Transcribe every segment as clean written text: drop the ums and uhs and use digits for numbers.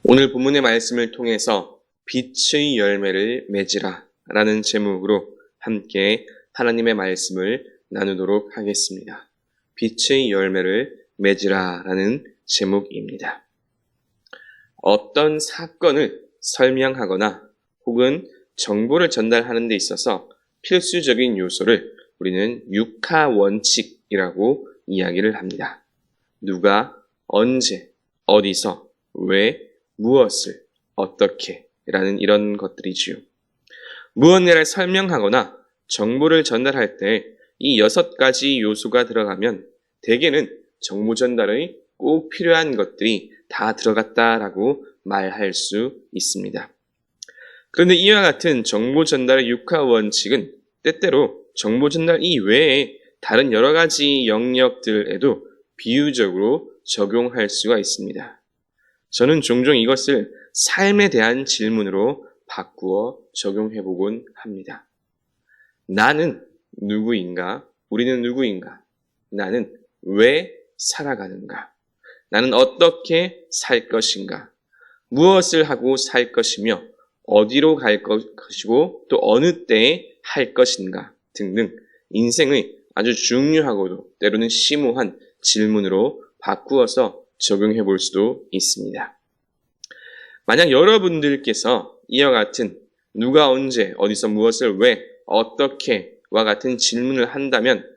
오늘 본문의 말씀을 통해서 빛의 열매를 맺으라 라는 제목으로 함께 하나님의 말씀을 나누도록 하겠습니다. 빛의 열매를 맺으라 라는 제목입니다. 어떤 사건을 설명하거나 혹은 정보를 전달하는 데 있어서 필수적인 요소를 우리는 육하 원칙이라고 이야기를 합니다. 누가, 언제, 어디서, 왜, 무엇을, 어떻게 라는 이런 것들이지요. 무언가를 설명하거나 정보를 전달할 때 이 6가지 요소가 들어가면 대개는 정보 전달의 꼭 필요한 것들이 다 들어갔다라고 말할 수 있습니다. 그런데 이와 같은 정보 전달의 육하 원칙은 때때로 정보 전달 이외에 다른 여러 가지 영역들에도 비유적으로 적용할 수가 있습니다. 저는 종종 이것을 삶에 대한 질문으로 바꾸어 적용해보곤 합니다. 나는 누구인가? 우리는 누구인가? 나는 왜 살아가는가? 나는 어떻게 살 것인가? 무엇을 하고 살 것이며 어디로 갈 것이고 또 어느 때에 할 것인가? 등등 인생의 아주 중요하고도 때로는 심오한 질문으로 바꾸어서 적용해 볼 수도 있습니다. 만약 여러분들께서 이와 같은 누가 언제 어디서 무엇을 왜 어떻게와 같은 질문을 한다면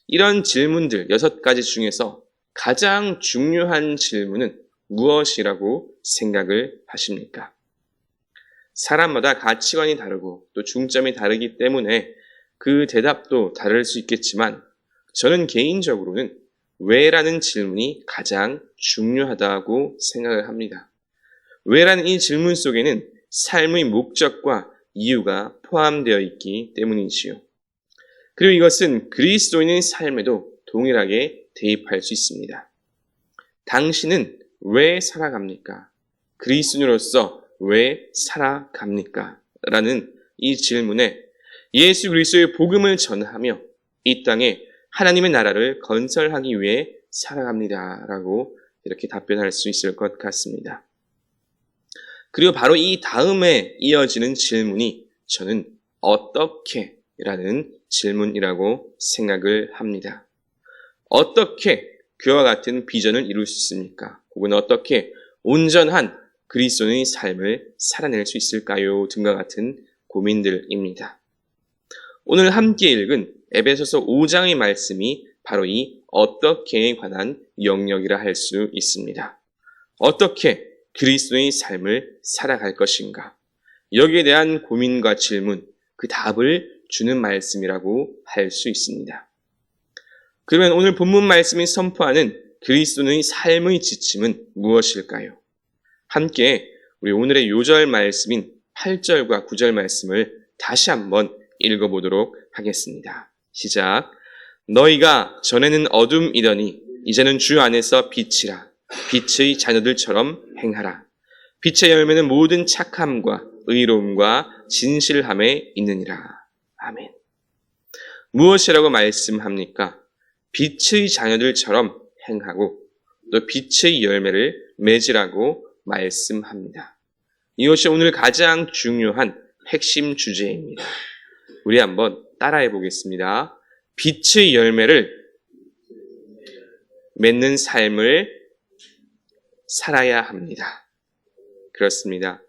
이런 질문들 6가지 중에서 가장 중요한 질문은 무엇이라고 생각을 하십니까? 사람마다 가치관이 다르고 또 중점이 다르기 때문에 그 대답도 다를 수 있겠지만 저는 개인적으로는 왜라는 질문이 가장 중요하다고 생각을 합니다. 왜라는 이 질문 속에는 삶의 목적과 이유가 포함되어 있기 때문이지요. 그리고 이것은 그리스도인의 삶에도 동일하게 대입할 수 있습니다. 당신은 왜 살아갑니까? 그리스도인으로서 왜 살아갑니까? 라는 이 질문에 예수 그리스도의 복음을 전하며 이 땅에 하나님의 나라를 건설하기 위해 살아갑니다. 라고 이렇게 답변할 수 있을 것 같습니다. 그리고 바로 이 다음에 이어지는 질문이 저는 어떻게? 라는 질문이라고 생각을 합니다. 어떻게 그와 같은 비전을 이룰 수 있습니까? 혹은 어떻게 온전한 그리스도인의 삶을 살아낼 수 있을까요? 등과 같은 고민들입니다. 오늘 함께 읽은 에베소서 5장의 말씀이 바로 이 어떻게에 관한 영역이라 할 수 있습니다. 어떻게 그리스도의 삶을 살아갈 것인가? 여기에 대한 고민과 질문, 그 답을 주는 말씀이라고 할 수 있습니다. 그러면 오늘 본문 말씀이 선포하는 그리스도의 삶의 지침은 무엇일까요? 함께 우리 오늘의 요절 말씀인 8절과 9절 말씀을 다시 한번 읽어보도록 하겠습니다. 시작. 너희가 전에는 어둠이더니 이제는 주 안에서 빛이라. 빛의 자녀들처럼 행하라. 빛의 열매는 모든 착함과 의로움과 진실함에 있느니라. 아멘. 무엇이라고 말씀합니까? 빛의 자녀들처럼 행하고 또 빛의 열매를 맺으라고 말씀합니다. 이것이 오늘 가장 중요한 핵심 주제입니다. 우리 한번 따라해 보겠습니다. 빛의 열매를 맺는 삶을 살아야 합니다. 그렇습니다.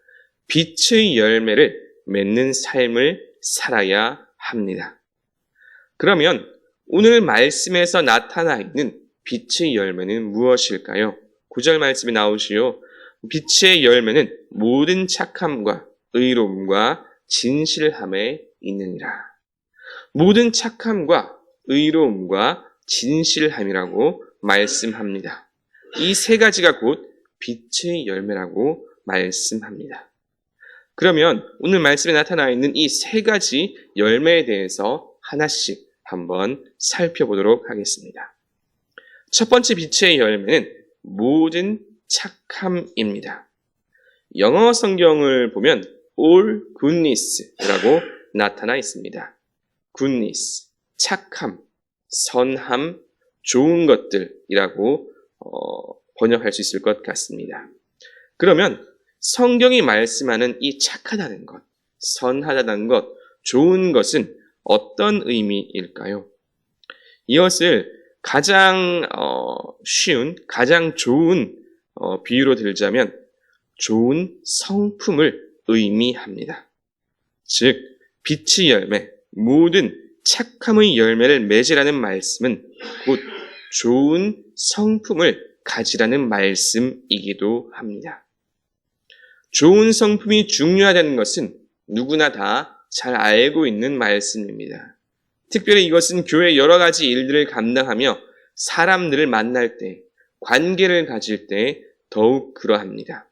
빛의 열매를 맺는 삶을 살아야 합니다. 그러면 오늘 말씀에서 나타나 있는 빛의 열매는 무엇일까요? 9절 말씀에 나오시오. 빛의 열매는 모든 착함과 의로움과 진실함에 있느니라. 모든 착함과 의로움과 진실함이라고 말씀합니다. 이 3가지가 곧 빛의 열매라고 말씀합니다. 그러면 오늘 말씀에 나타나 있는 이 3가지 열매에 대해서 하나씩 한번 살펴보도록 하겠습니다. 첫 번째 빛의 열매는 모든 착함입니다. 영어 성경을 보면 all goodness라고 나타나 있습니다. goodness, 착함, 선함, 좋은 것들이라고 번역할 수 있을 것 같습니다. 그러면 성경이 말씀하는 이 착하다는 것, 선하다는 것, 좋은 것은 어떤 의미일까요? 이것을 가장 쉬운, 가장 좋은 비유로 들자면 좋은 성품을 의미합니다. 즉, 빛의 열매, 모든 착함의 열매를 맺으라는 말씀은 곧 좋은 성품을 가지라는 말씀이기도 합니다. 좋은 성품이 중요하다는 것은 누구나 다 잘 알고 있는 말씀입니다. 특별히 이것은 교회의 여러 가지 일들을 감당하며 사람들을 만날 때, 관계를 가질 때 더욱 그러합니다.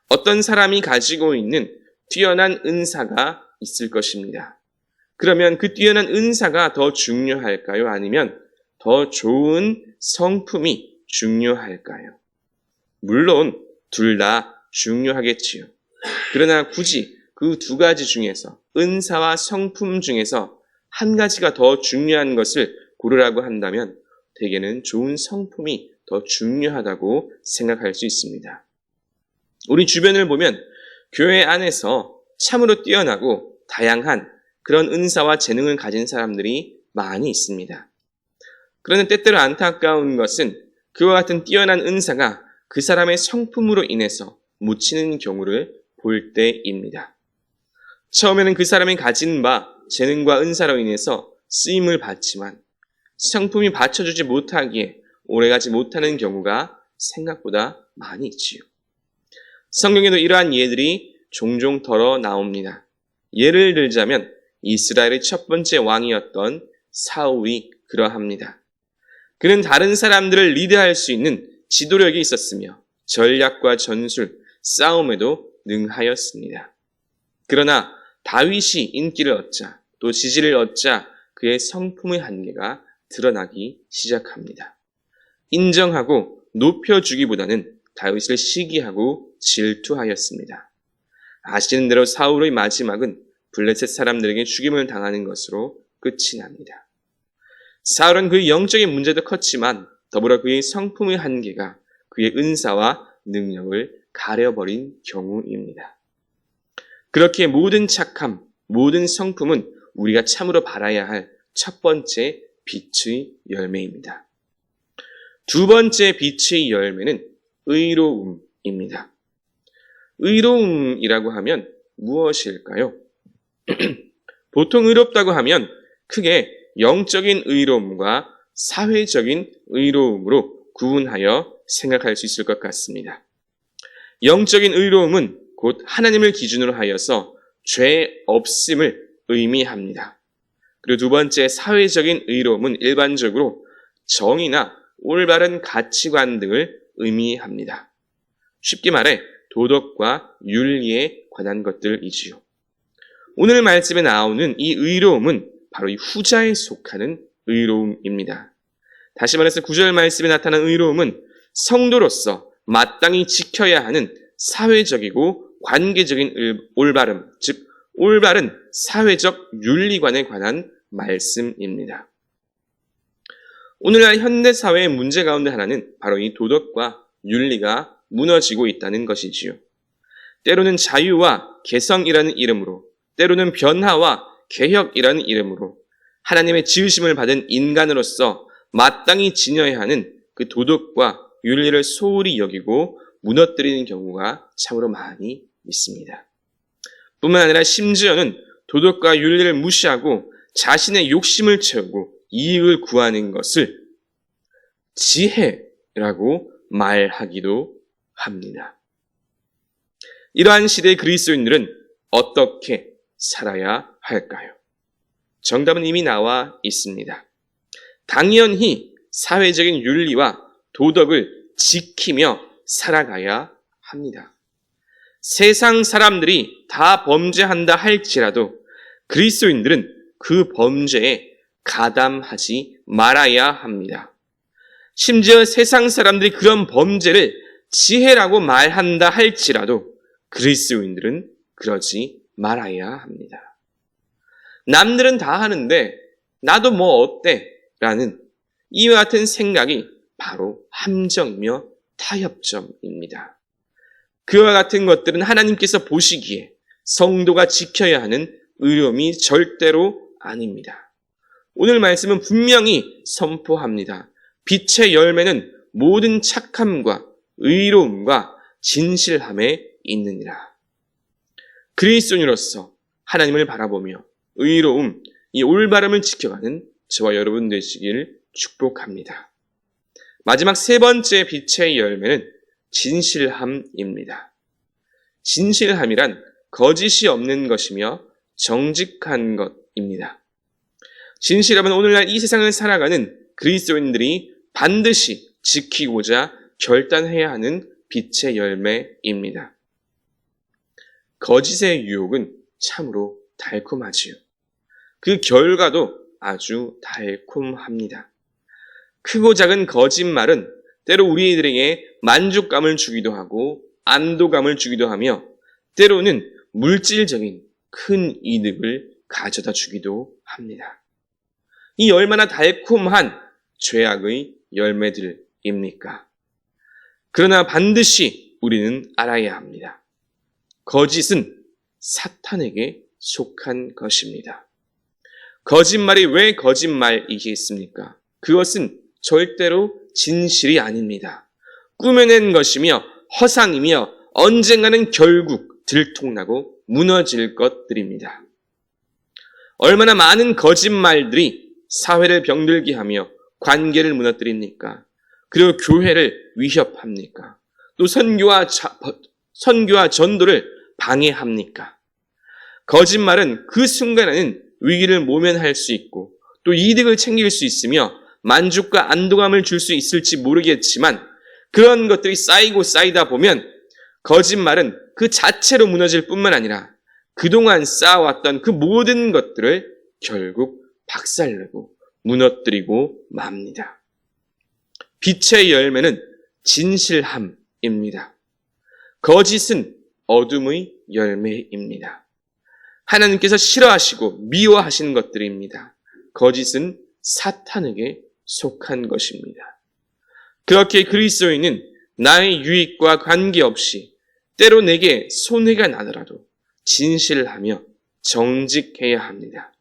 어떤 사람이 가지고 있는 뛰어난 은사가 있을 것입니다. 그러면 그 뛰어난 은사가 더 중요할까요? 아니면 더 좋은 성품이 중요할까요? 물론 둘 다 중요하겠지요. 그러나 굳이 그 두 가지 중에서, 은사와 성품 중에서 한 가지가 더 중요한 것을 고르라고 한다면 대개는 좋은 성품이 더 중요하다고 생각할 수 있습니다. 우리 주변을 보면 교회 안에서 참으로 뛰어나고 다양한 그런 은사와 재능을 가진 사람들이 많이 있습니다. 그러나 때때로 안타까운 것은 그와 같은 뛰어난 은사가 그 사람의 성품으로 인해서 묻히는 경우를 볼 때입니다. 처음에는 그 사람이 가진 바 재능과 은사로 인해서 쓰임을 받지만 성품이 받쳐주지 못하기에 오래가지 못하는 경우가 생각보다 많이 있지요. 성경에도 이러한 예들이 종종 덜어 나옵니다. 예를 들자면 이스라엘의 첫 번째 왕이었던 사울이 그러합니다. 그는 다른 사람들을 리드할 수 있는 지도력이 있었으며 전략과 전술, 싸움에도 능하였습니다. 그러나 다윗이 인기를 얻자, 또 지지를 얻자 그의 성품의 한계가 드러나기 시작합니다. 인정하고 높여주기보다는 다윗을 시기하고 질투하였습니다. 아시는 대로 사울의 마지막은 블레셋 사람들에게 죽임을 당하는 것으로 끝이 납니다. 사울은 그의 영적인 문제도 컸지만 더불어 그의 성품의 한계가 그의 은사와 능력을 가려버린 경우입니다. 그렇게 모든 착함, 모든 성품은 우리가 참으로 바라야 할 첫 번째 빛의 열매입니다. 두 번째 빛의 열매는 의로움입니다. 의로움이라고 하면 무엇일까요? 보통 의롭다고 하면 크게 영적인 의로움과 사회적인 의로움으로 구분하여 생각할 수 있을 것 같습니다. 영적인 의로움은 곧 하나님을 기준으로 하여서 죄 없음을 의미합니다. 그리고 두 번째 사회적인 의로움은 일반적으로 정의나 올바른 가치관 등을 의미합니다. 쉽게 말해 도덕과 윤리에 관한 것들이지요. 오늘 말씀에 나오는 이 의로움은 바로 이 후자에 속하는 의로움입니다. 다시 말해서 9절 말씀에 나타난 의로움은 성도로서 마땅히 지켜야 하는 사회적이고 관계적인 올바름, 즉 올바른 사회적 윤리관에 관한 말씀입니다. 오늘날 현대사회의 문제 가운데 하나는 바로 이 도덕과 윤리가 무너지고 있다는 것이지요. 때로는 자유와 개성이라는 이름으로, 때로는 변화와 개혁이라는 이름으로 하나님의 지으심을 받은 인간으로서 마땅히 지녀야 하는 그 도덕과 윤리를 소홀히 여기고 무너뜨리는 경우가 참으로 많이 있습니다. 뿐만 아니라 심지어는 도덕과 윤리를 무시하고 자신의 욕심을 채우고 이익을 구하는 것을 지혜라고 말하기도 합니다. 이러한 시대의 그리스도인들은 어떻게 살아야 할까요? 정답은 이미 나와 있습니다. 당연히 사회적인 윤리와 도덕을 지키며 살아가야 합니다. 세상 사람들이 다 범죄한다 할지라도 그리스도인들은 그 범죄에 가담하지 말아야 합니다. 심지어 세상 사람들이 그런 범죄를 지혜라고 말한다 할지라도 그리스도인들은 그러지 말아야 합니다. 남들은 다 하는데 나도 뭐 어때? 라는 이와 같은 생각이 바로 함정이며 타협점입니다. 그와 같은 것들은 하나님께서 보시기에 성도가 지켜야 하는 의로움이 절대로 아닙니다. 오늘 말씀은 분명히 선포합니다. 빛의 열매는 모든 착함과 의로움과 진실함에 있느니라. 그리스도인으로서 하나님을 바라보며 의로움, 이 올바름을 지켜가는 저와 여러분 되시길 축복합니다. 마지막 세 번째 빛의 열매는 진실함입니다. 진실함이란 거짓이 없는 것이며 정직한 것입니다. 진실함은 오늘날 이 세상을 살아가는 그리스도인들이 반드시 지키고자 결단해야 하는 빛의 열매입니다. 거짓의 유혹은 참으로 달콤하지요. 그 결과도 아주 달콤합니다. 크고 작은 거짓말은 때로 우리들에게 만족감을 주기도 하고 안도감을 주기도 하며 때로는 물질적인 큰 이득을 가져다 주기도 합니다. 이 얼마나 달콤한 죄악의 열매들입니까? 그러나 반드시 우리는 알아야 합니다. 거짓은 사탄에게 속한 것입니다. 거짓말이 왜 거짓말이겠습니까? 그것은 절대로 진실이 아닙니다. 꾸며낸 것이며 허상이며 언젠가는 결국 들통나고 무너질 것들입니다. 얼마나 많은 거짓말들이 사회를 병들게 하며 관계를 무너뜨립니까? 그리고 교회를 위협합니까? 또 선교와 전도를 방해합니까? 거짓말은 그 순간에는 위기를 모면할 수 있고 또 이득을 챙길 수 있으며 만족과 안도감을 줄 수 있을지 모르겠지만 그런 것들이 쌓이고 쌓이다 보면 거짓말은 그 자체로 무너질 뿐만 아니라 그동안 쌓아왔던 그 모든 것들을 결국 박살내고 무너뜨리고 맙니다. 빛의 열매는 진실함입니다. 거짓은 어둠의 열매입니다. 하나님께서 싫어하시고 미워하시는 것들입니다. 거짓은 사탄에게 속한 것입니다. 그렇게 그리스도인은 나의 유익과 관계없이 때로 내게 손해가 나더라도 진실하며 정직해야 합니다.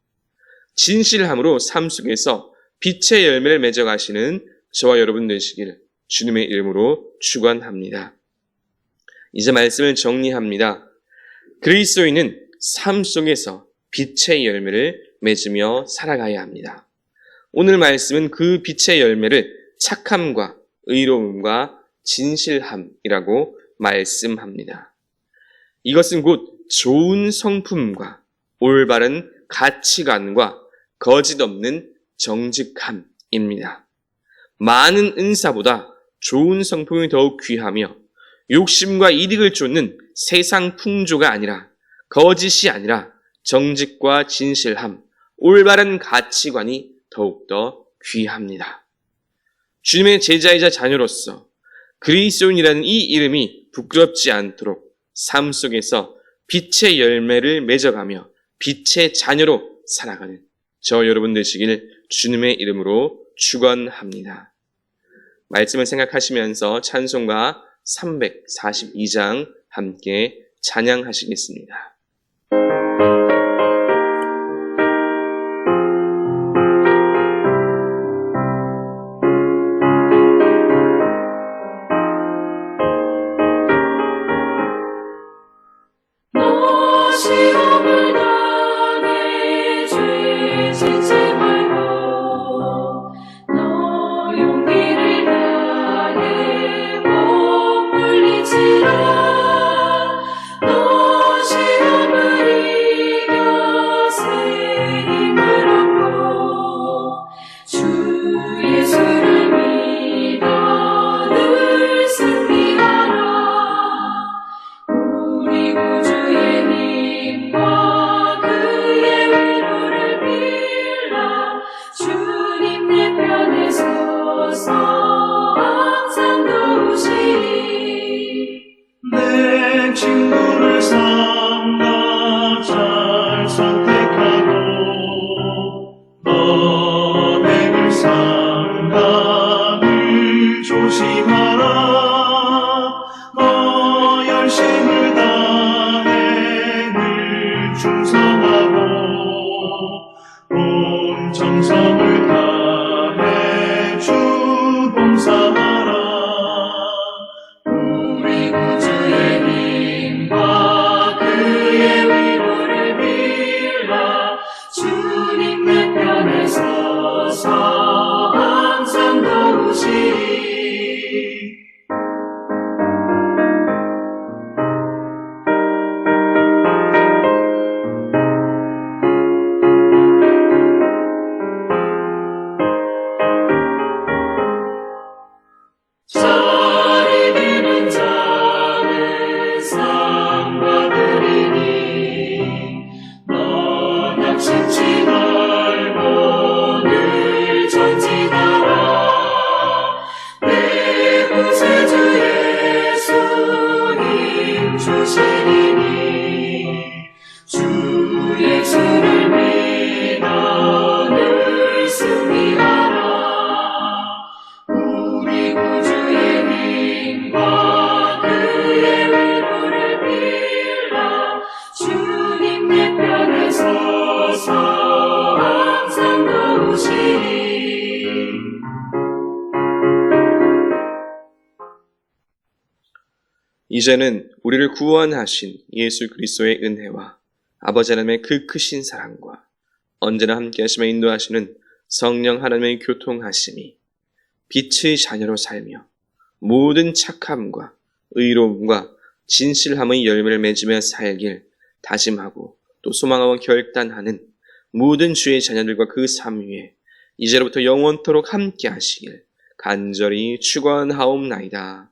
진실함으로 삶 속에서 빛의 열매를 맺어가시는 저와 여러분 되시길 주님의 이름으로 축원합니다. 이제 말씀을 정리합니다. 그리스도인은 삶 속에서 빛의 열매를 맺으며 살아가야 합니다. 오늘 말씀은 그 빛의 열매를 착함과 의로움과 진실함이라고 말씀합니다. 이것은 곧 좋은 성품과 올바른 가치관과 거짓 없는 정직함입니다. 많은 은사보다 좋은 성품이 더욱 귀하며 욕심과 이득을 쫓는 세상 풍조가 아니라 거짓이 아니라 정직과 진실함, 올바른 가치관이 더욱더 귀합니다. 주님의 제자이자 자녀로서 그리스도인이라는 이 이름이 부끄럽지 않도록 삶 속에서 빛의 열매를 맺어가며 빛의 자녀로 살아가는 저 여러분 되시길 주님의 이름으로 축원합니다. 말씀을 생각하시면서 찬송가 342장 함께 찬양하시겠습니다. 조심하라 너 열심히 상 받으리니 넌 낙심치 말고 늘 전진하라. 내 구세주 예수 힘 주시리니 주 예수를 믿어 늘 승리하라. 우리 구주의 힘과 그의 위로를 빌라. 주님 내 편에 서서 항상 도우시리. 이제는 우리를 구원하신 예수 그리스도의 은혜와 아버지 하나님의 그 크신 사랑과 언제나 함께 하시며 인도하시는 성령 하나님의 교통하심이 빛의 자녀로 살며 모든 착함과 의로움과 진실함의 열매를 맺으며 살길 다짐하고 또 소망하고 결단하는 모든 주의 자녀들과 그 삶 위에 이제로부터 영원토록 함께 하시길 간절히 축원하옵나이다.